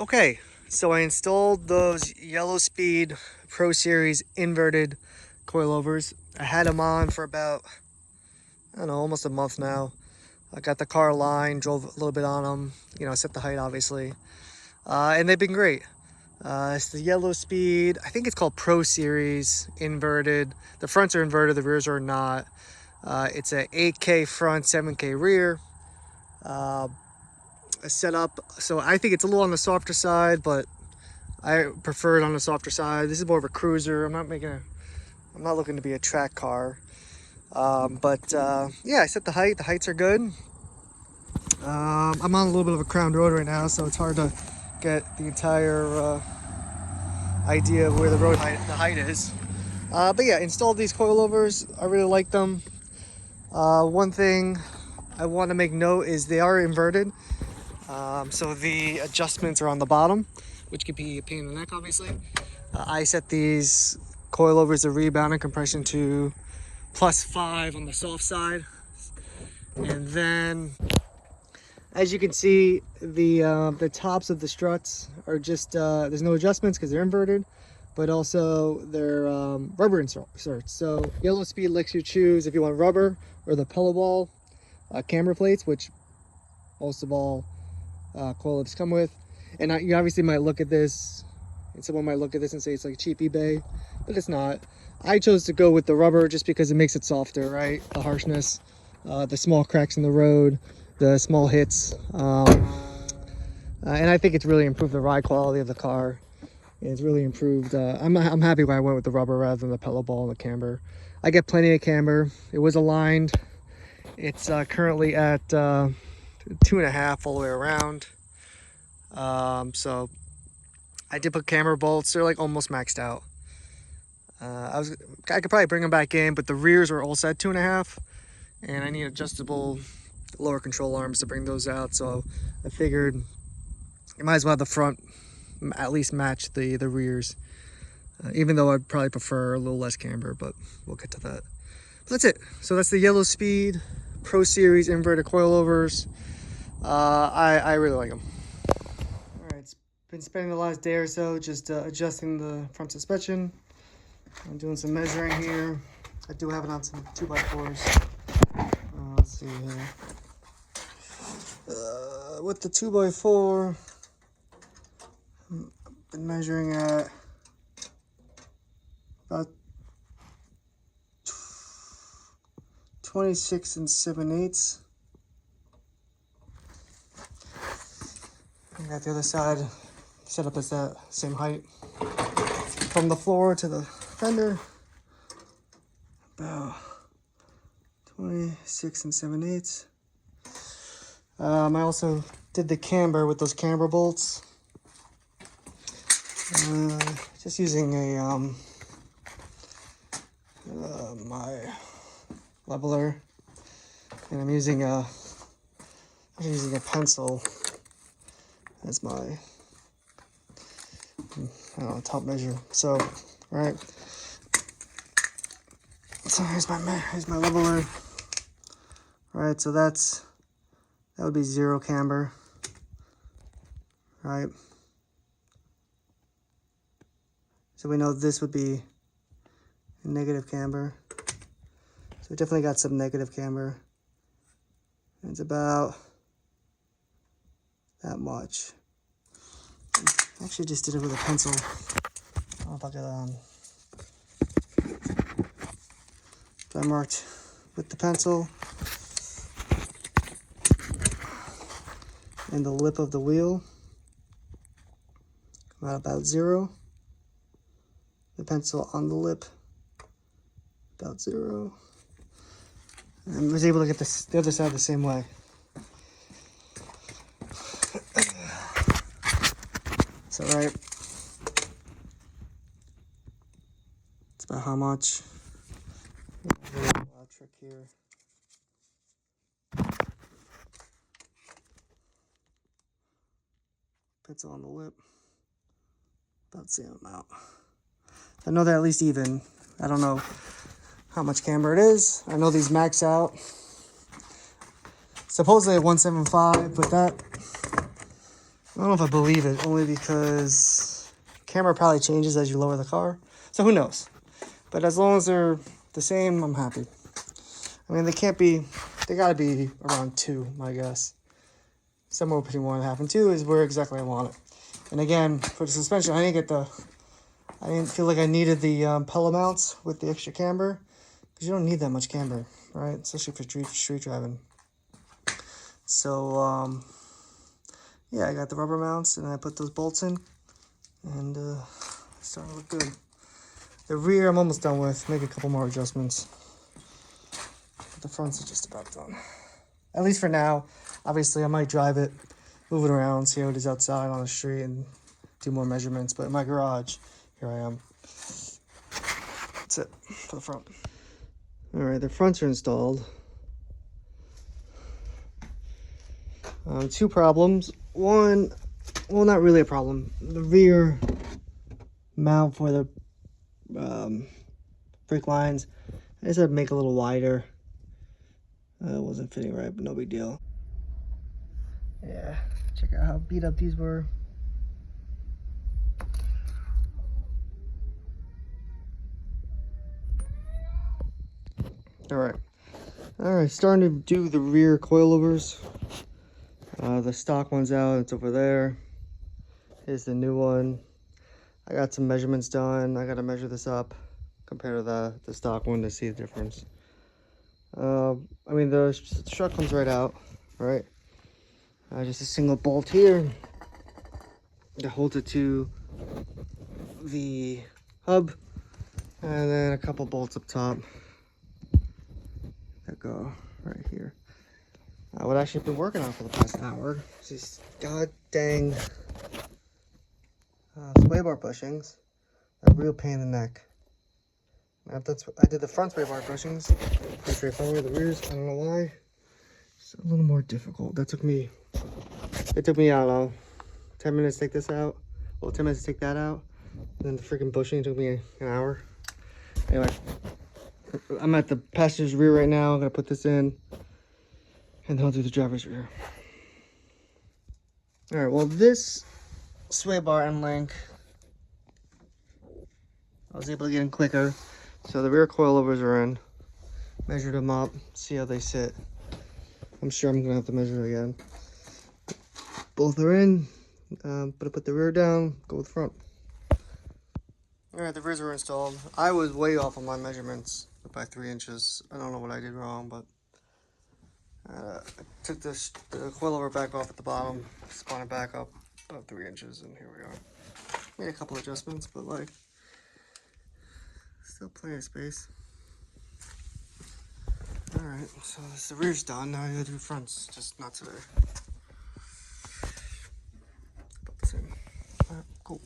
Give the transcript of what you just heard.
Okay, so I installed those Yellow Speed Pro Series inverted coilovers. I had them on for about, I don't know, almost a month now. I got the car aligned, drove a little bit on them, set the height obviously, and they've been great. It's the Yellow Speed, I think it's called Pro Series inverted. The fronts are inverted, the rears are not. It's a 8K front, 7K rear. Set up, so I think it's a little on the softer side, but I prefer it on the softer side. This is more of a cruiser. I'm not looking to be a track car. Yeah, I set the height. The heights are good. I'm on a little bit of a crowned road right now, so it's hard to get the entire idea of where the height is. But yeah, installed these coilovers. I really like them. One thing I want to make note is they are inverted. So the adjustments are on the bottom, which can be a pain in the neck, obviously. I set these coilovers of rebound and compression to +5 on the soft side. And then, as you can see, the tops of the struts are just, there's no adjustments because they're inverted, but also they're rubber inserts. So Yellow Speed lets you choose if you want rubber or the pillow ball camber plates, which most of all coilovers come with. And you obviously might look at this, and someone might look at this and say it's like cheap eBay, but it's not. I chose to go with the rubber just because it makes it softer, right? The harshness, the small cracks in the road, the small hits, and I think it's really improved the ride quality of the car. It's really improved. I'm happy why I went with the rubber rather than the pillow ball and the camber. I get plenty of camber. It was aligned. It's currently at 2.5 all the way around. So I did put camber bolts. They're like almost maxed out. I could probably bring them back in, but the rears are also at 2.5, and I need adjustable lower control arms to bring those out. So I figured you might as well have the front at least match the rears, even though I'd probably prefer a little less camber, but we'll get to that. But that's it. So that's the Yellow Speed Pro Series inverted coilovers. I really like them. All right, it's been spending the last day or so just adjusting the front suspension. I'm doing some measuring here. I do have it on some 2x4s. Let's see here. With the 2x4, I've been measuring at about 26 7/8. And got the other side set up as that same height from the floor to the fender, about 26 7/8. I also did the camber with those camber bolts. Just using a my leveler, and I'm using a pencil as my top measure. So right, so here's my leveler. All right, so that would be 0 camber, right? So we know this would be a negative camber. So we definitely got some negative camber. And it's about that much. I actually just did it with a pencil. I don't know if I'll get it on. So I marked with the pencil and the lip of the wheel. Come out about 0. The pencil on the lip, about 0. And I was able to get the other side the same way. So right, it's about how much. Trick here. Pencil on the lip, about the same amount. I know they're at least even. I don't know how much camber it is. I know these max out supposedly at 175, but I don't know if I believe it, only because camera probably changes as you lower the car. So who knows? But as long as they're the same, I'm happy. I mean, they gotta be around 2, my guess. Somewhere between 1.5 and 2 is where exactly I want it. And again, for the suspension, I didn't feel like I needed the pedal mounts with the extra camber, because you don't need that much camber, right? Especially for street driving. So, yeah, I got the rubber mounts and I put those bolts in, and it's starting to look good. The rear I'm almost done with, make a couple more adjustments. The fronts are just about done. At least for now. Obviously, I might drive it, move it around, see how it is outside on the street, and do more measurements. But in my garage, here I am. That's it for the front. All right, the fronts are installed. 2 problems. One, well, not really a problem. The rear mount for the brake lines, I just had to make a little wider. It wasn't fitting right, but no big deal. Yeah, check out how beat up these were. All right, starting to do the rear coilovers. The stock one's out, it's over there. Here's the new one. I got some measurements done. I gotta measure this up, compare to the stock one to see the difference. I mean, the strut comes right out, right? Just a single bolt here that holds it to the hub, and then a couple bolts up top that go right here. What I actually been working on for the past hour is these god dang sway bar bushings. A real pain in the neck. I did the front sway bar bushings, pretty straightforward. The rears, I don't know why, it's a little more difficult. It took me, I don't know, 10 minutes to take this out. Well, 10 minutes to take that out. And then the freaking bushing took me an hour. Anyway, I'm at the passenger's rear right now. I'm gonna put this in, and then I'll do the driver's rear. All right, well, this sway bar end link, I was able to get in quicker. So the rear coilovers are in. Measured them up, see how they sit. I'm sure I'm gonna have to measure it again. Both are in, but I put the rear down, go with the front. All right, the rears were installed. I was way off on my measurements by 3 inches. I don't know what I did wrong, but I took the coilover back off at the bottom, spun it back up about 3 inches, and here we are. Made a couple adjustments, but like, still plenty of space. All right, so the rear's done. Now I gotta do fronts, just not today. Put this in. All right, cool.